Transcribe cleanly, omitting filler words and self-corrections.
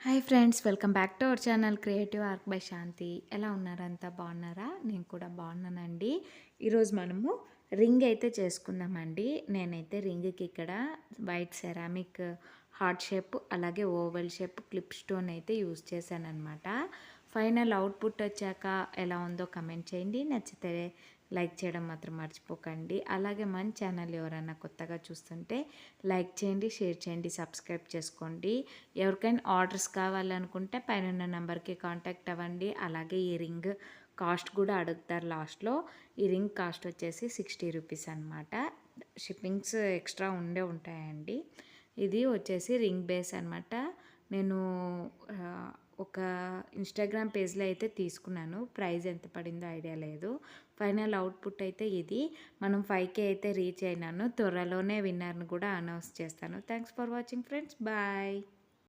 Hi friends, welcome back to our channel creative arc by Shanti. ఎలా ఉన్నారంతా బాగున్నారా? నేను కూడా బాగున్నానండి. ఈరోజు మనము రింగ్ అయితే చేసుకుందామండి. నేనైతే రింగ్కి ఇక్కడ వైట్ సెరామిక్ హార్ట్ షేప్ అలాగే ఓవెల్ షేప్ క్లిప్ స్టోన్ అయితే యూజ్ చేశానమాట. ఫైనల్ అవుట్పుట్ వచ్చాక ఎలా ఉందో కమెంట్ చేయండి. నచ్చితే లైక్ చేయడం మాత్రం మర్చిపోకండి. అలాగే మన ఛానల్ ఎవరైనా కొత్తగా చూస్తుంటే లైక్ చేయండి, షేర్ చేయండి, సబ్స్క్రైబ్ చేసుకోండి. ఎవరికైనా ఆర్డర్స్ కావాలనుకుంటే పైన నెంబర్కి కాంటాక్ట్ అవ్వండి. అలాగే ఈ రింగ్ కాస్ట్ కూడా అడుగుతారు లాస్ట్లో. ఈ రింగ్ కాస్ట్ వచ్చేసి 60 రూపీస్ అనమాట. షిప్పింగ్స్ ఎక్స్ట్రా ఉంటాయండి. ఇది వచ్చేసి రింగ్ బేస్ అనమాట. నేను ఒక ఇన్స్టాగ్రామ్ పేజ్లో అయితే తీసుకున్నాను. ప్రైస్ ఎంత పడిందో ఐడియా లేదు. ఫైనల్ అవుట్పుట్ అయితే ఇది. మనం 5K అయితే రీచ్ అయినాను. త్వరలోనే విన్నర్ని కూడా అనౌన్స్ చేస్తాను. Thanks for watching friends. Bye.